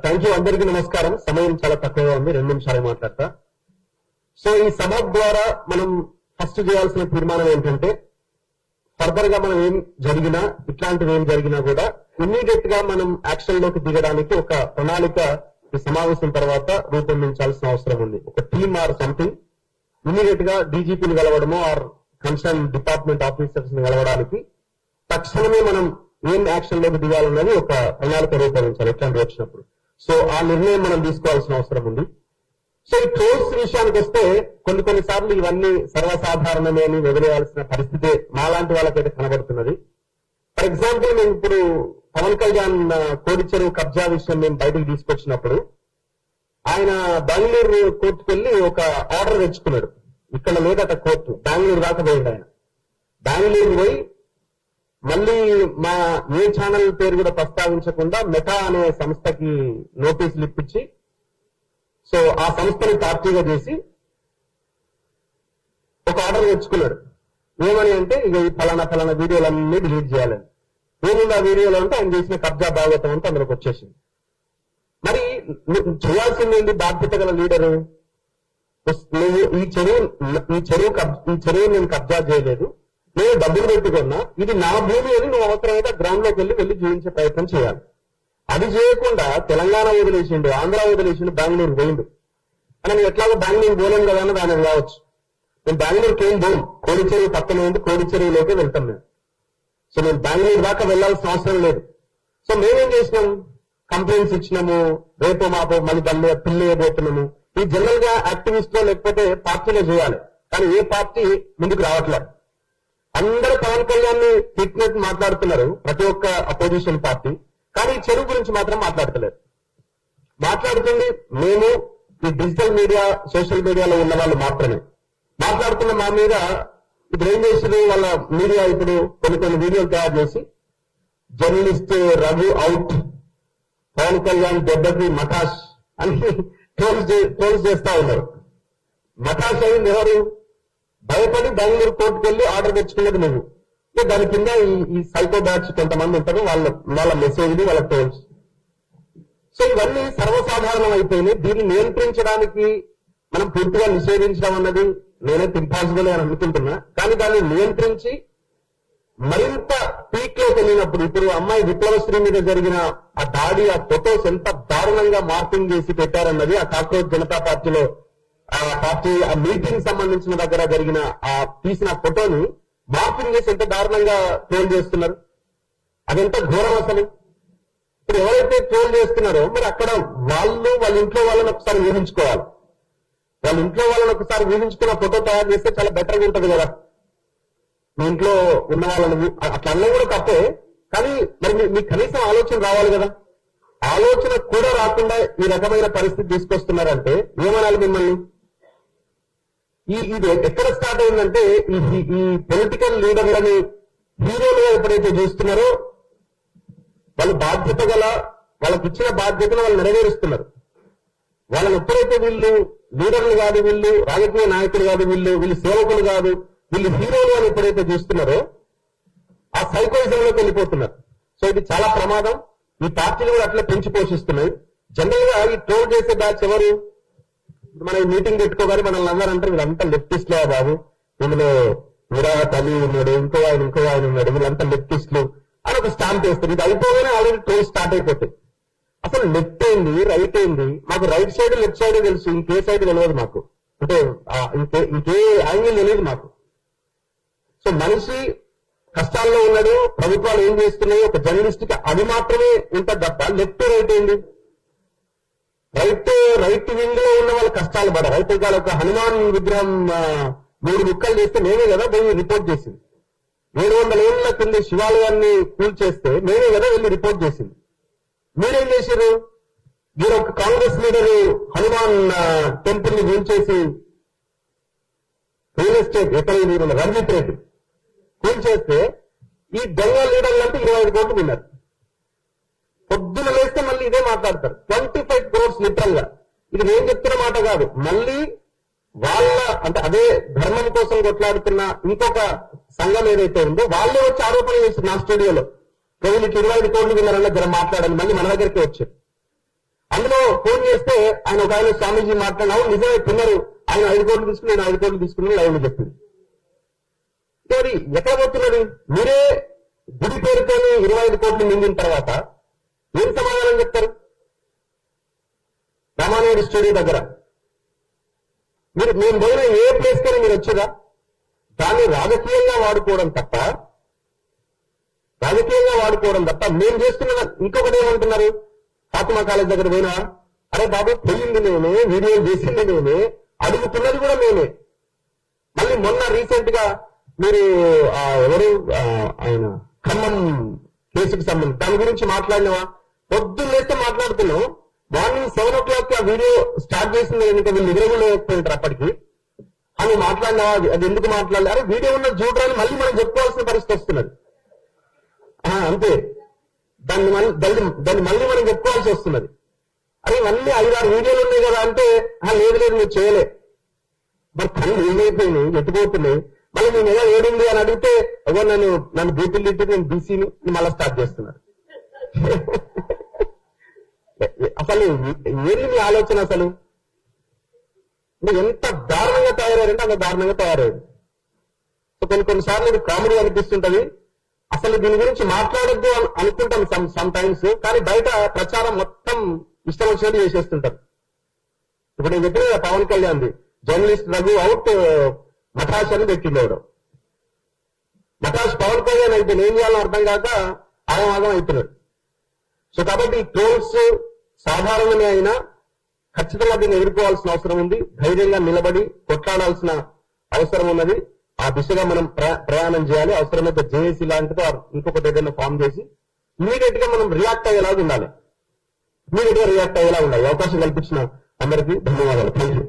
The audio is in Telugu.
Thank you. అందరికీ నమస్కారం. సమయం చాలా తక్కువగా ఉంది, 2 నిమిషాలు మాట్లాడతా. సో ఈ సభ ద్వారా మనం ఫస్ట్ చేయాల్సిన తీర్మానం ఏంటంటే, ఫర్దర్ గా మనం ఏం జరిగినా, ఇట్లాంటివి ఏం జరిగినా కూడా ఇమ్మీడియట్ గా మనం యాక్షన్ లోకి దిగడానికి ఒక ప్రణాళిక ఈ సమావేశం తర్వాత రూపొందించాల్సిన అవసరం ఉంది. ఒక టీమ్ ఆర్ సంథింగ్ ఇమ్మీడియట్ గా డీజీపీని కలవడమో ఆర్ కన్సర్న్ డిపార్ట్మెంట్ ఆఫీసర్స్ ని కలవడానికి తక్షణమే మనం ఏం యాక్షన్ లోకి దిగాలన్నది ఒక ప్రణాళిక రూపొందించాలి ఇట్లాంటి వచ్చినప్పుడు. సో ఆ నిర్ణయం మనం తీసుకోవాల్సిన అవసరం ఉంది. సో ఈ ట్రోల్స్ విషయానికి వస్తే కొన్నిసార్లు ఇవన్నీ సర్వసాధారణమే అని వదిలేయాల్సిన పరిస్థితి మాలాంటి వాళ్ళకైతే కనబడుతున్నది. ఫర్ ఎగ్జాంపుల్, మేము ఇప్పుడు పవన్ కళ్యాణ్ కోడిచెరువు కబ్జా విషయం మేము బయటకు తీసుకొచ్చినప్పుడు ఆయన బెంగళూరు కోర్టుకు వెళ్లి ఒక ఆర్డర్ తెచ్చుకున్నాడు. ఇక్కడ లేదట కోర్టు, బెంగళూరు దాకా పోయింది ఆయన. బెంగళూరు పోయి మళ్ళీ మా ఏ ఛానల్ పేరు కూడా ప్రస్తావించకుండా మెటా అనే సంస్థకి నోటీసులు ఇప్పించి, సో ఆ సంస్థని పార్టీగా చేసి ఒక ఆర్డర్ తెచ్చుకున్నాడు. ఏమని అంటే, ఇక ఈ ఫలానా వీడియోలన్నీ డిలీట్ చేయాలని. ఏముంది ఆ వీడియోలో అంటే ఆయన చేసిన కబ్జా భాగవతం అంతా అందులోకి వచ్చేసింది. మరి చేయాల్సింది ఏంటి? బాధ్యత గల లీడరు, నువ్వు ఈ చెరువు నేను కబ్జా చేయలేదు, నేను డబ్బులు పెట్టుకున్నా, ఇది నా భూమి అని నువ్వు అవసరమైతే గ్రౌండ్ లోకి వెళ్ళి చూపించే ప్రయత్నం చేయాలి. అది చేయకుండా తెలంగాణ వదిలేసిండు, ఆంధ్ర వదిలేసిండు, బెంగళూరు పోయిండు అని నేను ఎట్లాగో బెంగళూరు పోలేను కదా అని దానికి కావచ్చు. నేను బెంగళూరుకి ఏం పోను, కోడిచెరువు పక్కన ఉంది, కోడిచెరువులోకి వెళ్తాం మేము. సో నేను బెంగళూరు దాకా వెళ్లాల్సిన అవసరం లేదు. సో మేమేం చేసినాం, కంప్లైంట్స్ ఇచ్చినాము, రేపు మాపో మళ్ళీ దాన్ని పిల్లేయబోతున్నాము. ఈ జనరల్ గా యాక్టివిస్ట్ లో లేకపోతే పార్టీలో చేయాలి, కానీ ఏ పార్టీ ముందుకు రావట్లేదు. అందరూ పవన్ కళ్యాణ్ ని ట్రీట్మెంట్ మాట్లాడుతున్నారు, ప్రతి ఒక్క అపోజిషన్ పార్టీ, కానీ ఈ చెరువు గురించి మాత్రం మాట్లాడతలేదు. మాట్లాడుతుంది మేము ఈ డిజిటల్ మీడియా, సోషల్ మీడియాలో ఉన్న వాళ్ళు మాత్రమే మాట్లాడుతున్న మా మీద. ఇప్పుడు ఏం చేసింది వాళ్ళ మీడియా, ఇప్పుడు కొన్ని వీడియోలు తయారు చేసి జర్నలిస్ట్ రఘు అవుట్, పవన్ కళ్యాణ్ దెబ్బకి మటాష్ అని ట్రోల్స్ చేస్తా ఉన్నారు. మటాష్ అయింది ఎవరు? భయపడి బెంగళూరు కోర్టుకు వెళ్లి ఆర్డర్ తెచ్చుకున్నది నువ్వు. దాని కింద ఈ సైకో బ్యాచ్ కొంతమంది ఉంటారు, వాళ్ళ మెసేజ్లు, వాళ్ళ ట్రోల్స్. సో ఇవన్నీ సర్వసాధారణం అయిపోయినాయి. దీన్ని నియంత్రించడానికి మనం పూర్తిగా నిషేధించడం అన్నది నేనైతే ఇంపాసిబుల్ అని అనుకుంటున్నా. కానీ దాన్ని నియంత్రించి మరింత పీక్ లో వెళ్ళినప్పుడు, ఇప్పుడు అమ్మాయి విప్లవశ్రీ మీద జరిగిన ఆ దాడి, ఆ ఫొటోస్ ఎంత దారుణంగా మార్పింగ్ చేసి పెట్టారన్నది, ఆ కాక్రోచ్ జనతా పార్టీలో ఆ మీటింగ్ సంబంధించిన దగ్గర జరిగిన ఆ తీసిన ఫోటోని మార్పింగ్ చేసి ఎంత దారుణంగా ట్రోల్ చేస్తున్నారు. అదెంత ఘోరం అసలు. ఇప్పుడు ఎవరైతే ట్రోల్ చేస్తున్నారో మరి అక్కడ వాళ్ళ ఇంట్లో వాళ్ళని ఒకసారి ఊహించుకోవాలి. వాళ్ళ ఇంట్లో వాళ్ళని ఒకసారి ఊహించుకున్న ఫోటో తయారు చేస్తే చాలా బెటర్గా ఉంటుంది కదా. మీ ఇంట్లో ఉన్న వాళ్ళని అట్లా అన్నీ కూడా తప్పే, కానీ మరి మీకు కనీసం ఆలోచన రావాలి కదా. ఆలోచన కూడా రాకుండా ఈ రకమైన పరిస్థితి తీసుకొస్తున్నారంటే ఏమనాలి మిమ్మల్ని? ఇది ఎక్కడ స్టార్ట్ అయిందంటే, ఈ పొలిటికల్ లీడర్లని హీరోలుగా ఎప్పుడైతే చూస్తున్నారో వాళ్ళు బాధ్యత గల, వాళ్ళకి ఇచ్చిన బాధ్యతను వాళ్ళు నెరవేరుస్తున్నారు. వాళ్ళని ఎప్పుడైతే వీళ్ళు లీడర్లు కాదు, వీళ్ళు రాజకీయ నాయకులు కాదు, వీళ్ళు సేవకులు కాదు, వీళ్ళు హీరోలు అని ఎప్పుడైతే చూస్తున్నారో ఆ సైకోయిజంలోకి వెళ్ళిపోతున్నారు. సో ఇది చాలా ప్రమాదం. ఈ పార్టీలు కూడా అట్లా పెంచి పోషిస్తున్నాయి. జనరల్ గా ఈ ట్రోల్ చేసే బ్యాచ్ ఎవరు? మనం మీటింగ్ పెట్టుకోగానే మనల్ని అందరూ అంటారు వీళ్ళంతా లెఫ్టిస్టులే బాబు, వీళ్ళు విరాట్ అలీ ఉన్నాడు, ఇంకో ఆయన ఉన్నాడు, వీళ్ళంతా లెఫ్టిస్టులు అని ఒక స్టాంప్ వేస్తారు. ఇది అయిపోగానే ఆల్రెడీ ట్రోల్ స్టార్ట్ అయిపోతాయి. అసలు లెఫ్ట్ ఏంది, రైట్ ఏంది? మాకు రైట్ సైడ్ లెఫ్ట్ సైడ్ తెలుసు, ఇంకే సైడ్ తెలియదు మాకు, అంటే ఇంకే యాంగిల్ తెలియదు మాకు. సో మనిషి కష్టాల్లో ఉన్నాడు, ప్రభుత్వాలు ఏం చేస్తున్నాయి, ఒక జర్నలిస్ట్ కి అది మాత్రమే ఉంటుంది తప్ప లెఫ్ట్ రైట్ ఏంది? రైట్ వింగ్ లో ఉన్న వాళ్ళ కష్టాలు పడ. రైతు ఒక హనుమాన్ విగ్రహం 3 ముక్కలు చేస్తే మేమే కదా పోయి రిపోర్ట్ చేసింది. 700 ఏళ్ల కింద శివాలయాన్ని కూల్ చేస్తే మేమే కదా వెళ్ళి రిపోర్ట్ చేసింది. మీరేం చేశారు? మీరు ఒక కాంగ్రెస్ లీడరు హనుమాన్ టెంపుల్ ని కూల్చేసి రియల్ ఎస్టేట్ ఎక్కడ రంజిత్ రెడ్డి కూల్చేస్తే ఈ దొంగ లీడర్లు అంటే 25 కోట్లు విన్నారు. పొద్దున లేస్తే మళ్ళీ ఇదే మాట్లాడతారు. 25 crores లిటరల్ గా. ఇది నేను చెప్తున్న మాట కాదు, మళ్ళీ వాళ్ళ అంటే అదే ధర్మం కోసం కొట్లాడుతున్న ఇంకొక సంఘం ఏదైతే ఉందో వాళ్ళే వచ్చి ఆరోపణ చేస్తారు నా స్టూడియోలో. వీళ్ళకి 25 కోట్లు విన్నారన్న జర మాట్లాడాలి, మళ్ళీ మన దగ్గరికి వచ్చారు. ఫోన్ చేస్తే ఆయన ఒక ఆయన స్వామీజీ మాట్లాడినావు నిజమే తిన్నారు ఆయన 5 కోట్లు తీసుకుని నేను 5 కోట్లు తీసుకుని లైవ్ లో చెప్పింది. మరి ఎక్కడ పోతున్నది? మీరే గుడి పేరుతోనే 25 కోట్లు మింగిన తర్వాత ఏం సమాధానం చెప్తారు? రామానాయుడు స్టూడియో దగ్గర మేము పోయిన ఏ ప్లేస్ కైనా మీరు వచ్చేదా? దాన్ని రాజకీయంగా వాడుకోవడం తప్ప మేము చేస్తున్న ఇంకొకటి ఏమంటున్నారు? ఫాతిమా కాలేజ్ దగ్గర పోయినా అరే బాబు పోయింది నేనే, వీడియో చేసింది నేనే, అడుగుతున్నది కూడా నేనే. మళ్ళీ మొన్న రీసెంట్ గా మీరు ఎవరు ఆయన ఖమ్మం కేసుకు సంబంధించి దాని గురించి మాట్లాడినవా? పొద్దున్న లేస్తే మాట్లాడుతున్నాం. మార్నింగ్ 7 o'clock ఆ వీడియో స్టార్ట్ చేసింది ఎందుకంటే వీళ్ళు నిద్రపోలేకపోయింటారు అప్పటికి అని మాట్లాడినావా? అది ఎందుకు మాట్లాడలే? అరే వీడియో ఉన్న చూడరాని మళ్ళీ మనం చెప్పుకోవాల్సిన పరిస్థితి వస్తున్నది. అంతే, దాన్ని మళ్ళీ మనం చెప్పుకోవాల్సి వస్తున్నది. అరే ఇవన్నీ 5-6 వీడియోలు ఉన్నాయి కదా అంటే లేదు మీరు చేయలే. మరి కళ్ళు ఏమైపోయినాయి, ఎట్టుపోతున్నాయి. మళ్ళీ నేను ఏదో ఏడుంది అని అడిగితే అగో నన్ను బూతులు తిట్టి నేను బీసీని మళ్ళీ స్టార్ట్ చేస్తున్నారు. అసలు ఏంటి మీ ఆలోచన? అసలు ఎంత దారుణంగా తయారయ్యారంటే అంత దారుణంగా తయారయ్యారు. సో కొన్నిసార్లు ఇది కామెడీ అనిపిస్తుంటది. అసలు దీని గురించి మాట్లాడద్దు అనుకుంటాం సమ్ టైమ్స్, కానీ బయట ప్రచారం మొత్తం ఇష్టం వచ్చినట్టు చేసేస్తుంటారు. ఇప్పుడు నేను చెప్పిన పవన్ కళ్యాణ్ జర్నలిస్ట్ రఘు అవుట్ మఠాష్ అని పెట్టిండేవాడు. మఠాష్ పవన్ కళ్యాణ్ అయితే ఏం చేయాలని అర్థం కాక ఆగం అవుతున్నాడు. సో కాబట్టి ట్రోల్స్ సాధారణమే అయినా ఖచ్చితంగా దీన్ని ఎదుర్కోవాల్సిన అవసరం ఉంది. ధైర్యంగా నిలబడి కొట్లాడాల్సిన అవసరం ఉన్నది. ఆ దిశగా మనం ప్రయాణం చేయాలి. అవసరమైతే జేఏసీ లాంటిదో ఇంకొకటి ఏదైనా ఫామ్ చేసి ఇమీడియట్ గా మనం రియాక్ట్ అయ్యేలాగా ఉండాలి. అవకాశం కల్పించిన అందరికీ ధన్యవాదాలు. Thank you.